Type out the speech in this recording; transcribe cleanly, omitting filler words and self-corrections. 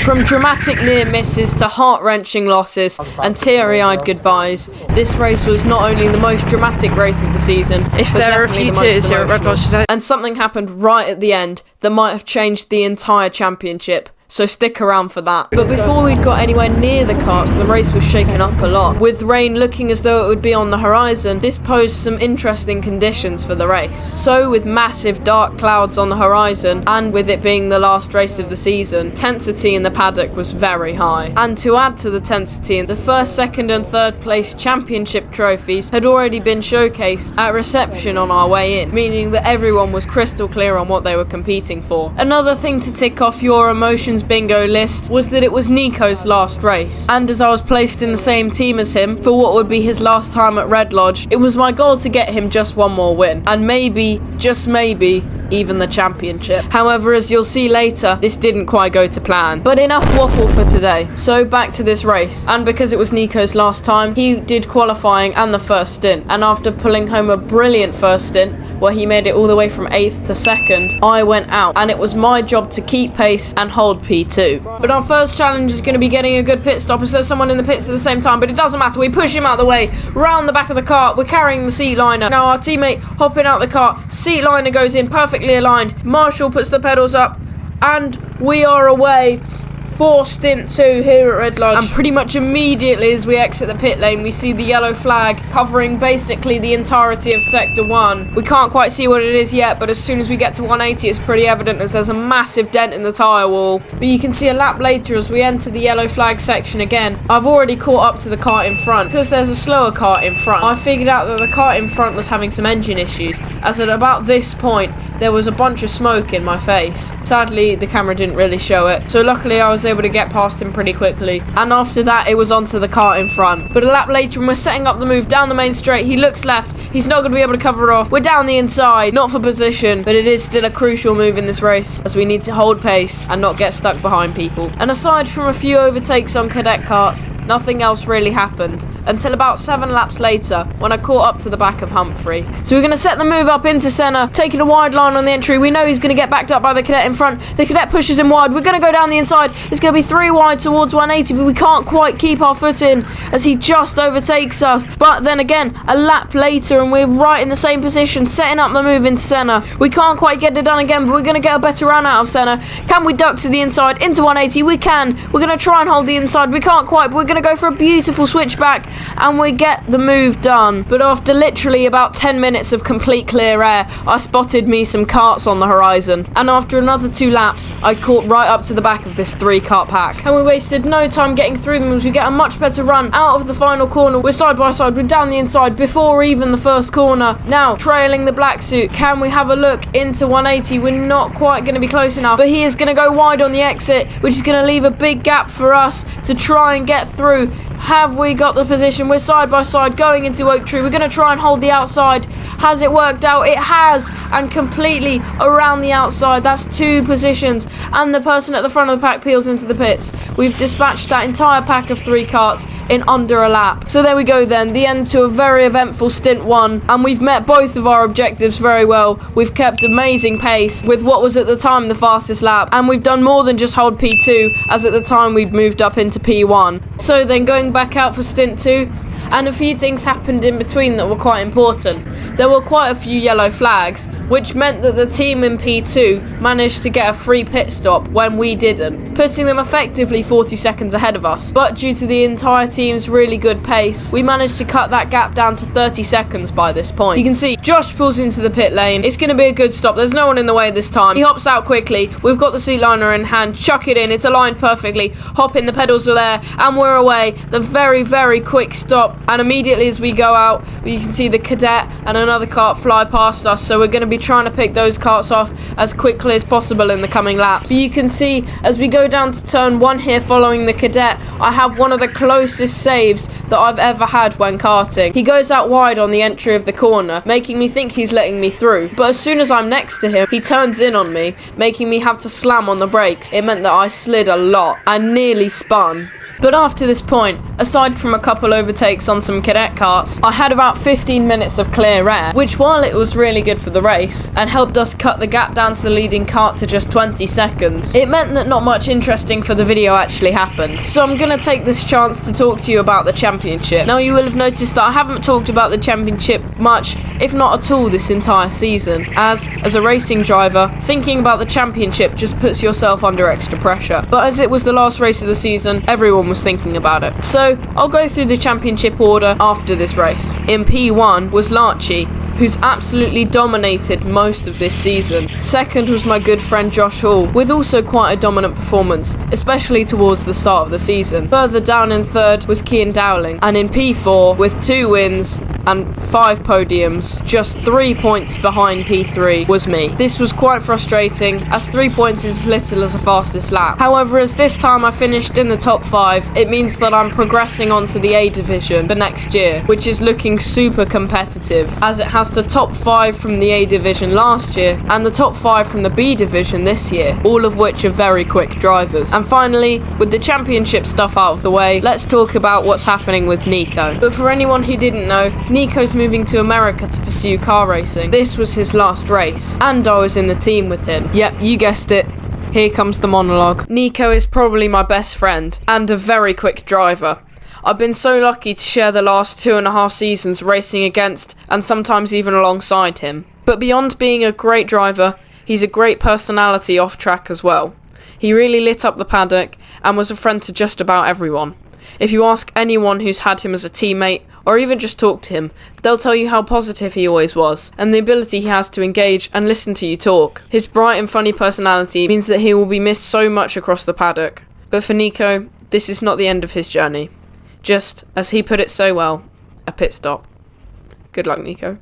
From dramatic near misses to heart-wrenching losses and teary-eyed goodbyes, this race was not only the most dramatic race of the season, but definitely the most emotional. And something happened right at the end that might have changed the entire championship. So stick around for that. But before we'd got anywhere near the karts, the race was shaken up a lot. With rain looking as though it would be on the horizon, this posed some interesting conditions for the race. So with massive dark clouds on the horizon, and with it being the last race of the season, tensity in the paddock was very high. And to add to the tensity, the first, second and third place championship trophies had already been showcased at reception on our way in, meaning that everyone was crystal clear on what they were competing for. Another thing to tick off your emotions bingo list was that it was Nico's last race, and as I was placed in the same team as him for what would be his last time at Red Lodge, it was my goal to get him just one more win, and maybe, just maybe, even the championship. However, as you'll see later, this didn't quite go to plan. But enough waffle for today. So back to this race, and because it was Nico's last time, he did qualifying and the first stint, and after pulling home a brilliant first stint where he made it all the way from 8th to 2nd, I went out, and it was my job to keep pace and hold P2. But our first challenge is going to be getting a good pit stop as there's someone in the pits at the same time, but it doesn't matter. We push him out of the way, round the back of the cart, we're carrying the seat liner. Now our teammate hopping out the cart, seat liner goes in, perfectly aligned. Marshall puts the pedals up, and we are away for stint 2 here at Red Lodge. And pretty much immediately as we exit the pit lane, we see the yellow flag covering basically the entirety of Sector 1. We can't quite see what it is yet, but as soon as we get to 180, it's pretty evident as there's a massive dent in the tyre wall. But you can see a lap later as we enter the yellow flag section again, I've already caught up to the kart in front. Because there's a slower kart in front, I figured out that the kart in front was having some engine issues, as at about this point, there was a bunch of smoke in my face. Sadly, the camera didn't really show it, so luckily I was able to get past him pretty quickly, and after that it was onto the kart in front. But a lap later, when we're setting up the move down the main straight, he looks left, he's not going to be able to cover it off. We're down the inside, not for position, but it is still a crucial move in this race as we need to hold pace and not get stuck behind people. And aside from a few overtakes on cadet karts, nothing else really happened until about 7 laps later when I caught up to the back of Humphrey. So we're going to set the move up into Senna, taking a wide line on the entry. We know he's going to get backed up by the cadet in front. The cadet pushes him wide. We're going to go down the inside. It's going to be 3 wide towards 180, but we can't quite keep our foot in as he just overtakes us. But then again, a lap later and we're right in the same position, setting up the move into Senna. We can't quite get it done again, but we're going to get a better run out of Senna. Can we duck to the inside into 180? We can. We're going to try and hold the inside. We can't quite, but we're going to go for a beautiful switchback and we get the move done. But after literally about 10 minutes of complete clear air, I spotted me some karts on the horizon, and after another 2 laps I caught right up to the back of this 3 kart pack, and we wasted no time getting through them as we get a much better run out of the final corner. We're side by side, we're down the inside before even the first corner. Now trailing the black suit, can we have a look into 180? We're not quite going to be close enough, but he is going to go wide on the exit, which is going to leave a big gap for us to try and get through. Have we got the position? We're side by side going into Oak Tree. We're going to try and hold the outside. Has it worked out? It has, and completely around the outside. That's 2 positions, and the person at the front of the pack peels into the pits. We've dispatched that entire pack of 3 karts in under a lap. So there we go then, the end to a very eventful stint 1, and we've met both of our objectives very well. We've kept amazing pace with what was at the time the fastest lap, and we've done more than just hold P2, as at the time we'd moved up into P1. So then going back out for stint 2, and a few things happened in between that were quite important. There were quite a few yellow flags, which meant that the team in P2 managed to get a free pit stop when we didn't, putting them effectively 40 seconds ahead of us. But due to the entire team's really good pace, we managed to cut that gap down to 30 seconds by this point. You can see Josh pulls into the pit lane. It's going to be a good stop. There's no one in the way this time. He hops out quickly. We've got the seat liner in hand. Chuck it in. It's aligned perfectly. Hop in. The pedals are there, and we're away. The very, very quick stop. And immediately as we go out, you can see the cadet and another kart fly past us, so we're going to be trying to pick those karts off as quickly as possible in the coming laps. But you can see as we go down to turn 1 here following the cadet, I have one of the closest saves that I've ever had when karting. He goes out wide on the entry of the corner, making me think he's letting me through, but as soon as I'm next to him, he turns in on me, making me have to slam on the brakes. It meant that I slid a lot and nearly spun. But after this point, aside from a couple overtakes on some cadet karts, I had about 15 minutes of clear air, which while it was really good for the race and helped us cut the gap down to the leading kart to just 20 seconds, it meant that not much interesting for the video actually happened. So I'm gonna take this chance to talk to you about the championship. Now, you will have noticed that I haven't talked about the championship much, if not at all, this entire season, as a racing driver, thinking about the championship just puts yourself under extra pressure. But as it was the last race of the season, everyone was thinking about it. So I'll go through the championship order after this race. In P1 was Larchie, who's absolutely dominated most of this season. Second was my good friend Josh Hall, with also quite a dominant performance, especially towards the start of the season. Further down in third was Cian Dowling, and in P4, with 2 wins and 5 podiums, just 3 points behind P3 was me. This was quite frustrating, as 3 points is as little as a fastest lap. However, as this time I finished in the top 5, it means that I'm progressing on to the A division for next year, which is looking super competitive, as it has the top 5 from the A division last year and the top 5 from the B division this year, all of which are very quick drivers. And finally, with the championship stuff out of the way, let's talk about what's happening with Nico. But for anyone who didn't know, Nico's moving to America to pursue car racing. This was his last race, and I was in the team with him. Yep, you guessed it. Here comes the monologue. Nico is probably my best friend, and a very quick driver. I've been so lucky to share the last 2.5 seasons racing against and sometimes even alongside him. But beyond being a great driver, he's a great personality off track as well. He really lit up the paddock and was a friend to just about everyone. If you ask anyone who's had him as a teammate or even just talk to him, they'll tell you how positive he always was and the ability he has to engage and listen to you talk. His bright and funny personality means that he will be missed so much across the paddock. But for Nico, this is not the end of his journey. Just, as he put it so well, a pit stop. Good luck, Nico.